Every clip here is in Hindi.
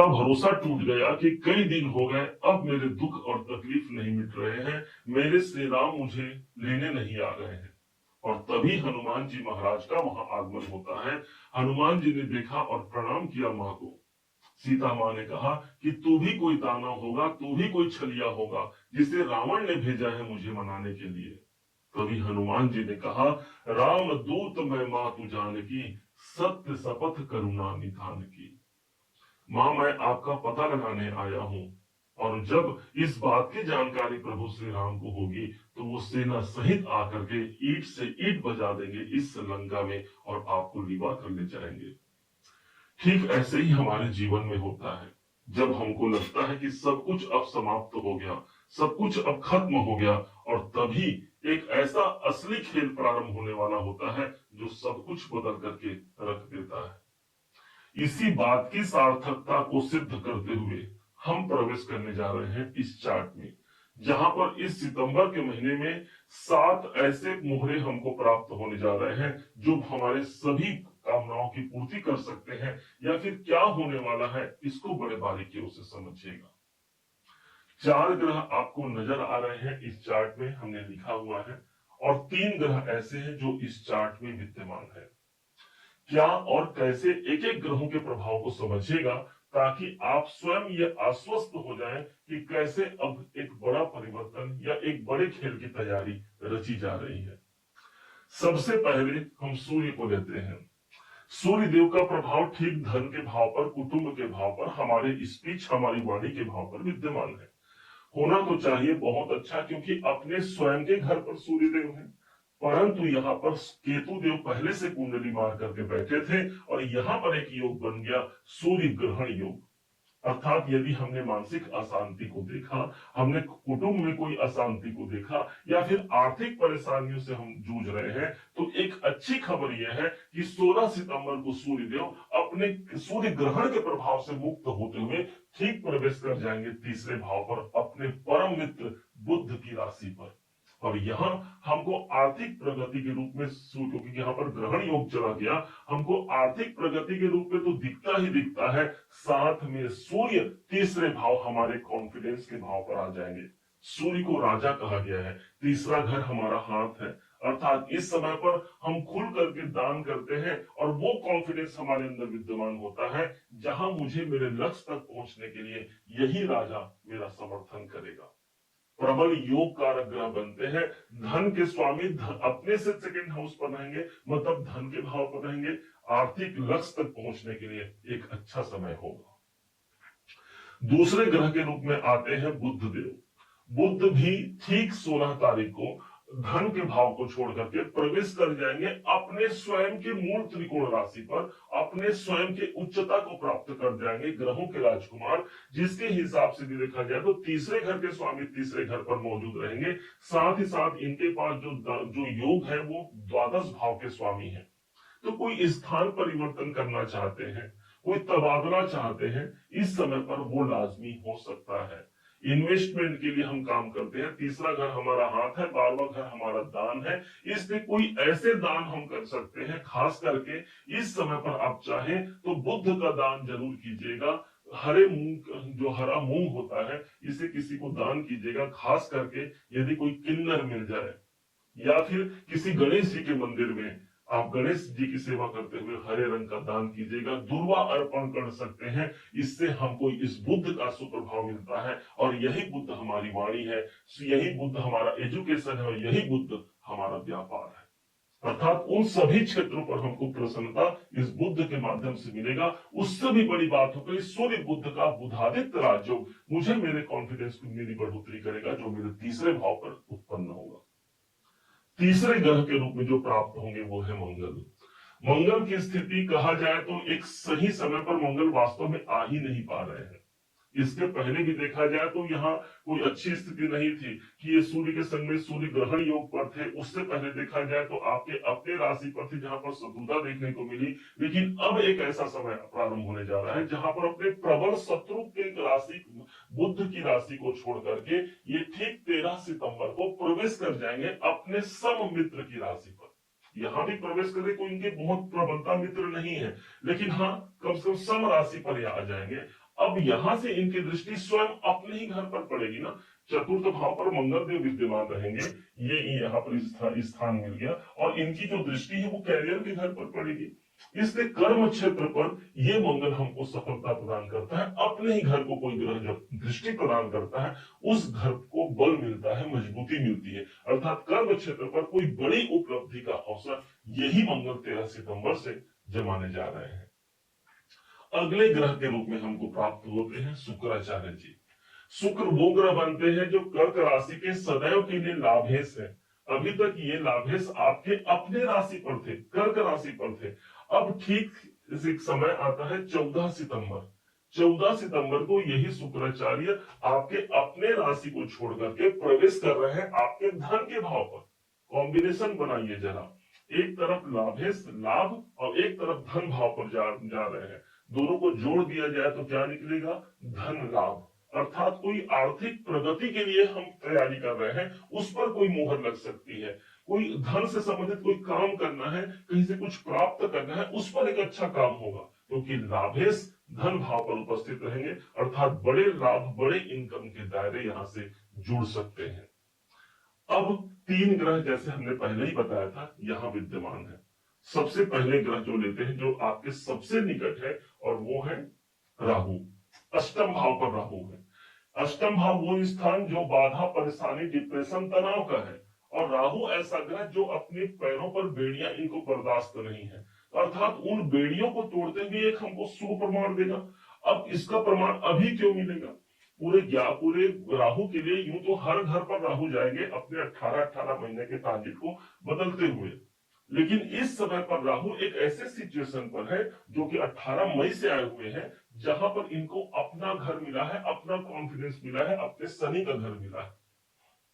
का भरोसा टूट गया कि कई दिन हो गए, अब मेरे दुख और तकलीफ नहीं मिट रहे हैं, मेरे श्री राम मुझे लेने नहीं आ रहे हैं। और तभी हनुमान जी महाराज का वहां आगमन होता है। हनुमान जी ने देखा और प्रणाम किया मां को। सीता मां ने कहा कि तू भी कोई दानव होगा, तू भी कोई छलिया होगा जिसे रावण ने भेजा है मुझे मनाने के लिए। तभी हनुमान जी ने कहा, राम दूत मैं मां तू जानकी, सत्य शपथ करुणा निधान की। मां मैं आपका पता लगाने आया हूं, और जब इस बात की जानकारी प्रभु श्री राम को होगी तो वो सेना सहित आकर के ईंट से ईंट बजा देंगे इस लंका में और आपको लिवा कर ले जाएंगे। ठीक ऐसे ही हमारे जीवन में होता है। जब हमको लगता है कि सब कुछ अब समाप्त हो गया, सब कुछ अब खत्म हो गया, और तभी एक ऐसा असली खेल प्रारंभ होने वाला होता है जो सब कुछ बदल करके रख देता है। इसी बात की सार्थकता को सिद्ध करते हुए हम प्रवेश करने जा रहे हैं इस चार्ट में, जहां पर इस सितंबर के महीने में 7 ऐसे मोहरे हमको प्राप्त होने जा रहे हैं जो हमारे सभी कामनाओं की पूर्ति कर सकते हैं। या फिर क्या होने वाला है इसको बड़े बारीकियों से समझिएगा। 4 ग्रह आपको नजर आ रहे हैं इस चार्ट में, हमने लिखा हुआ है, और 3 ग्रह ऐसे हैं जो इस चार्ट में विद्यमान है। क्या और कैसे एक एक ग्रहों के प्रभाव को समझिएगा, ताकि आप स्वयं ये आश्वस्त हो जाएं कि कैसे अब एक बड़ा परिवर्तन या एक बड़े खेल की तैयारी रची जा रही है। सबसे पहले हम सूर्य को लेते हैं। सूर्य देव का प्रभाव ठीक धन के भाव पर, कुटुंब के भाव पर, हमारे स्पीच हमारी वाणी के भाव पर विद्यमान है। होना तो चाहिए बहुत अच्छा, क्योंकि अपने स्वयं के घर पर सूर्य देव है। परंतु यहाँ पर केतु देव पहले से कुंडली मार करके बैठे थे, और यहाँ पर एक योग बन गया सूर्य ग्रहण योग। अर्थात यदि हमने मानसिक अशांति को देखा, हमने कुटुंब में कोई अशांति को देखा, या फिर आर्थिक परेशानियों से हम जूझ रहे हैं, तो एक अच्छी खबर यह है कि 16 सितंबर को सूर्यदेव अपने सूर्य ग्रहण के प्रभाव से मुक्त होते हुए ठीक प्रवेश कर जाएंगे तीसरे भाव पर, अपने परम मित्र बुध की राशि पर। और यहाँ हमको आर्थिक प्रगति के रूप में, क्योंकि यहाँ पर ग्रहण योग चला गया, हमको आर्थिक प्रगति के रूप में तो दिखता ही दिखता है, साथ में सूर्य तीसरे भाव हमारे कॉन्फिडेंस के भाव पर आ जाएंगे। सूर्य को राजा कहा गया है, तीसरा घर हमारा हाथ है, अर्थात इस समय पर हम खुल करके दान करते हैं और वो कॉन्फिडेंस हमारे अंदर विद्यमान होता है, जहां मुझे मेरे लक्ष्य तक पहुंचने के लिए यही राजा मेरा समर्थन करेगा। प्रबल योग कारक ग्रह बनते हैं। धन के स्वामी अपने से सेकंड हाउस पर रहेंगे, मतलब धन के भाव पर रहेंगे। आर्थिक लक्ष्य तक पहुंचने के लिए एक अच्छा समय होगा। दूसरे ग्रह के रूप में आते हैं बुध देव। बुध भी ठीक 16 तारीख को धन के भाव को छोड़ करके प्रवेश कर जाएंगे अपने स्वयं के मूल त्रिकोण राशि पर, अपने स्वयं के उच्चता को प्राप्त कर जाएंगे ग्रहों के राजकुमार, जिसके हिसाब से भी देखा जाए तो तीसरे घर के स्वामी तीसरे घर पर मौजूद रहेंगे। साथ ही साथ इनके पास जो योग है वो द्वादश भाव के स्वामी है। तो कोई स्थान परिवर्तन करना चाहते हैं, कोई तबादला चाहते हैं, इस समय पर वो लाजमी हो सकता है। इन्वेस्टमेंट के लिए हम काम करते हैं, तीसरा घर हमारा हाथ है, 12वां घर हमारा दान है, इसलिए कोई ऐसे दान हम कर सकते हैं। खास करके इस समय पर आप चाहें तो बुद्ध का दान जरूर कीजिएगा। हरे मूंग, जो हरा मूंग होता है, इसे किसी को दान कीजिएगा। खास करके यदि कोई किन्नर मिल जाए, या फिर किसी गणेश जी के मंदिर में आप गणेश जी की सेवा करते हुए हरे रंग का दान कीजिएगा, दुर्वा अर्पण कर सकते हैं। इससे हमको इस बुद्ध का सुप्रभाव मिलता है, और यही बुद्ध हमारी वाणी है, यही बुद्ध हमारा एजुकेशन है, और यही बुद्ध हमारा व्यापार है। अर्थात उन सभी क्षेत्रों पर हमको प्रसन्नता इस बुद्ध के माध्यम से मिलेगा। उससे भी बड़ी बात हो गई सूर्य बुद्ध का बुधादित्य राजयोग मुझे मेरे कॉन्फिडेंस को मेरी बढ़ोतरी करेगा, जो मेरे तीसरे भाव पर उत्पन्न होगा। तीसरे ग्रह के रूप में जो प्राप्त होंगे वो है मंगल। मंगल की स्थिति कहा जाए तो एक सही समय पर मंगल वास्तव में आ ही नहीं पा रहे हैं। इसके पहले भी देखा जाए तो यहाँ कोई अच्छी स्थिति नहीं थी कि ये सूर्य के संग में सूर्य ग्रहण योग पर थे। उससे पहले देखा जाए तो आपके अपने राशि पर थे, जहां पर शत्रुता देखने को मिली। लेकिन अब एक ऐसा समय प्रारंभ होने जा रहा है जहां पर अपने प्रबल शत्रु के राशि बुद्ध की राशि को छोड़ करके ये ठीक 13 सितंबर को प्रवेश कर जाएंगे अपने सम मित्र की राशि पर। यहाँ भी प्रवेश करने को इनके बहुत प्रबलता मित्र नहीं है, लेकिन हाँ कम से कम सम राशि पर आ जाएंगे। अब यहां से इनकी दृष्टि स्वयं अपने ही घर पर पड़ेगी ना। चतुर्थ भाव पर मंगल देव विद्यमान रहेंगे, ये यहाँ पर स्थान मिल गया, और इनकी जो दृष्टि है वो कैरियर के घर पर पड़ेगी। इसलिए कर्म क्षेत्र पर ये मंगल हमको सफलता प्रदान करता है। अपने ही घर को कोई ग्रह जब दृष्टि प्रदान करता है, उस घर को बल मिलता है, मजबूती मिलती है, अर्थात कर्म क्षेत्र पर कोई बड़ी उपलब्धि का अवसर यही मंगल 13 सितंबर से जमाने जा रहे हैं। अगले ग्रह के रूप में हमको प्राप्त होते हैं शुक्राचार्य जी। शुक्र वो ग्रह बनते हैं जो कर्क राशि के सदैव के लिए लाभेश है। अभी तक ये लाभेश आपके अपने राशि पर थे, कर्क राशि पर थे। अब ठीक एक समय आता है 14 सितंबर। 14 सितंबर को यही शुक्राचार्य आपके अपने राशि को छोड़ करके प्रवेश कर रहे हैं आपके धन के भाव पर। कॉम्बिनेशन बनाइए जरा, एक तरफ लाभेश लाभ और एक तरफ धन भाव पर जा रहे हैं। दोनों को जोड़ दिया जाए तो क्या निकलेगा? धन लाभ। अर्थात कोई आर्थिक प्रगति के लिए हम तैयारी कर रहे हैं, उस पर कोई मोहर लग सकती है। कोई धन से संबंधित कोई काम करना है, कहीं से कुछ प्राप्त करना है, उस पर एक अच्छा काम होगा, क्योंकि लाभेश धन भाव पर उपस्थित रहेंगे, अर्थात बड़े लाभ बड़े इनकम के दायरे यहां से जुड़ सकते हैं। अब 3 ग्रह जैसे हमने पहले ही बताया था यहां विद्यमान है। सबसे पहले ग्रह जो लेते हैं जो आपके सबसे निकट है, और वो है राहु। अष्टम भाव पर राहु है। अष्टम भाव वो स्थान जो बाधा परेशानी डिप्रेशन तनाव का है, और राहु ऐसा ग्रह जो अपने पैरों पर बेड़ियां इनको बर्दाश्त नहीं है, अर्थात उन बेड़ियों को तोड़ते हुए एक हमको शुभ प्रमाण देगा। अब इसका प्रमाण अभी क्यों मिलेगा? पूरे राहु के लिए यूं तो हर घर पर राहु जाएंगे अपने 18 महीने के ट्रांजिट को बदलते हुए, लेकिन इस समय पर राहु एक ऐसे सिचुएशन पर है जो कि 18 मई से आए हुए हैं, जहां पर इनको अपना घर मिला है, अपना कॉन्फिडेंस मिला है, अपने शनि का घर मिला है,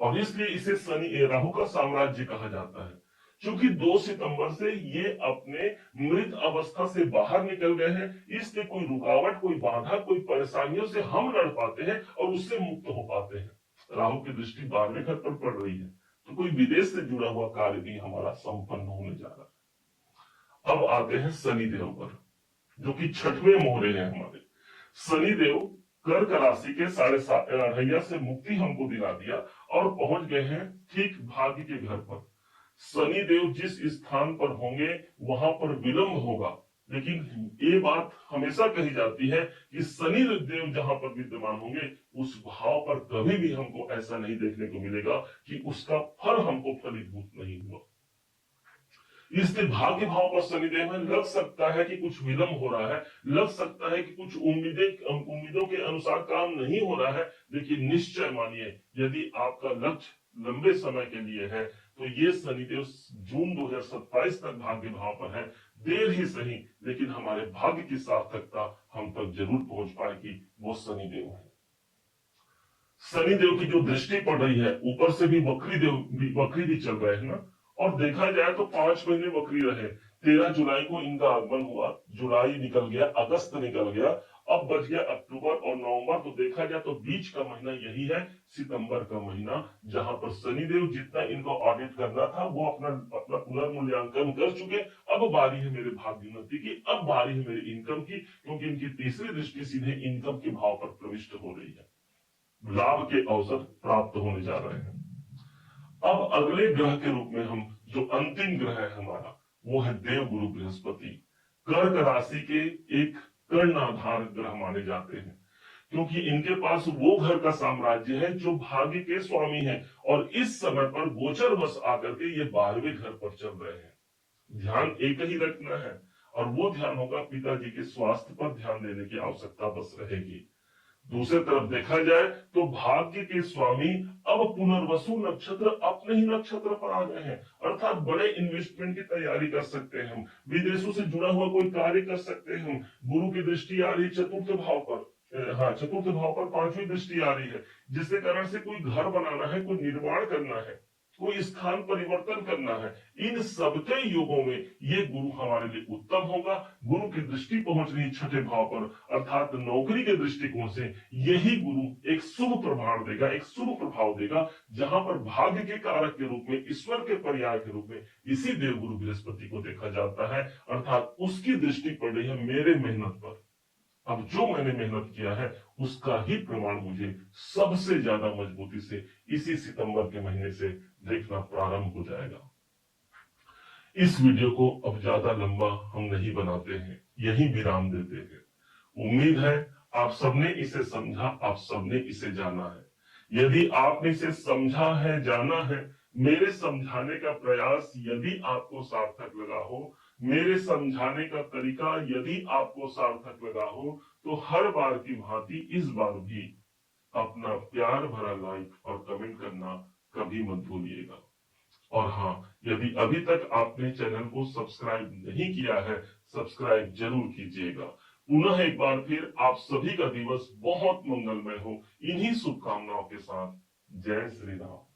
और इसलिए इसे शनि राहु का साम्राज्य कहा जाता है। क्योंकि 2 सितंबर से ये अपने मृत अवस्था से बाहर निकल गए हैं, इसलिए कोई रुकावट, कोई बाधा, कोई परेशानियों से हम लड़ पाते हैं और उससे मुक्त हो पाते हैं। राहु की दृष्टि 12वें घर पर पड़ रही है, तो कोई विदेश से जुड़ा हुआ कार्य भी हमारा संपन्न होने जा रहा है। अब आते हैं शनिदेव पर, जो कि 6वें मोहरे हैं हमारे। शनिदेव कर्क राशि के 7.5 से मुक्ति हमको दिला दिया और पहुंच गए हैं ठीक भाग्य के घर पर। शनिदेव जिस स्थान पर होंगे वहां पर विलंब होगा, लेकिन ये बात हमेशा कही जाती है कि शनि देव जहां पर विद्यमान होंगे उस भाव पर कभी भी हमको ऐसा नहीं देखने को मिलेगा कि उसका फल हमको फलीभूत नहीं हुआ। इसलिए भाग्य भाव पर शनिदेव है, लग सकता है कि कुछ विलंब हो रहा है, लग सकता है कि कुछ उम्मीदों के अनुसार काम नहीं हो रहा है, लेकिन निश्चय मानिए यदि आपका लक्ष्य लंबे समय के लिए है तो ये शनिदेव जून 2027 तक भाग्य भाव पर है। देर ही सही, लेकिन हमारे भाग्य की सार्थकता हम तक जरूर पहुंच पाएगी, वो शनिदेव है। शनिदेव की जो दृष्टि पड़ रही है, ऊपर से भी वक्री भी चल रहे हैं ना, और देखा जाए तो 5 महीने वक्री रहे। 13 जुलाई को इनका आगमन हुआ, जुलाई निकल गया, अगस्त निकल गया, अब बच गया अक्टूबर और नवंबर। तो देखा जाए तो बीच का महीना यही है सितंबर का महीना, जहां पर शनिदेव जितना इनको ऑडिट करना था वो अपना पुनर्मूल्यांकन कर चुके। अब बारी है मेरे भाग्योन्नति की, अब बारी है मेरे इनकम की, क्योंकि इनकी तीसरी दृष्टि सीधे इनकम के भाव पर प्रविष्ट हो रही है। लाभ के अवसर प्राप्त होने जा रहे हैं। अब अगले ग्रह के रूप में हम जो अंतिम ग्रह है हमारा, वो है देव गुरु बृहस्पति। कर्क राशि के एक कर्णाधार ग्रह माने जाते हैं, क्योंकि इनके पास वो घर का साम्राज्य है जो भाग्य के स्वामी है, और इस समय पर गोचर वश आकर के ये 12वें घर पर चल रहे हैं। ध्यान एक ही रखना है, और वो ध्यान होगा पिताजी के स्वास्थ्य पर ध्यान देने की आवश्यकता बस रहेगी। दूसरी तरफ देखा जाए तो भाग्य के स्वामी अब पुनर्वसु नक्षत्र अपने ही नक्षत्र पर आ गए हैं, अर्थात बड़े इन्वेस्टमेंट की तैयारी कर सकते हैं हम, विदेशों से जुड़ा हुआ कोई कार्य कर सकते हैं हम। गुरु की दृष्टि आ रही चतुर्थ भाव पर, चतुर्थ भाव पर 5वीं दृष्टि आ रही है, जिसके कारण से कोई घर बनाना है, कोई निर्माण करना है, कोई स्थान परिवर्तन करना है। इन सबके युगों में ये गुरु हमारे लिए उत्तम होगा। गुरु की दृष्टि पहुंच रही 6ठे भाव पर, अर्थात नौकरी के दृष्टिकोण से यही गुरु एक शुभ प्रभाव देगा, एक शुभ प्रभाव देगा, जहां पर भाग्य के कारक के रूप में, ईश्वर के पर्याय के रूप में इसी देव गुरु बृहस्पति को देखा जाता है, अर्थात उसकी दृष्टि पड़ रही है मेरे मेहनत पर। अब जो मैंने मेहनत किया है उसका ही प्रमाण मुझे सबसे ज्यादा मजबूती से इसी सितंबर के महीने से देखना प्रारंभ हो जाएगा। इस वीडियो को अब ज्यादा लंबा हम नहीं बनाते हैं, यही विराम देते हैं। उम्मीद है आप सबने इसे समझा, आप सबने इसे जाना है। यदि आपने इसे समझा है, जाना है, मेरे समझाने का प्रयास यदि आपको सार्थक लगा हो, मेरे समझाने का तरीका यदि आपको सार्थक लगा हो, तो हर बार की भांति इस बार भी अपना प्यार भरा लाइक और कमेंट करना कभी मत भूलिएगा। और हाँ, यदि अभी तक आपने चैनल को सब्सक्राइब नहीं किया है, सब्सक्राइब जरूर कीजिएगा। पुनः एक बार फिर आप सभी का दिवस बहुत मंगलमय हो, इन्हीं शुभकामनाओं के साथ। जय श्री राम।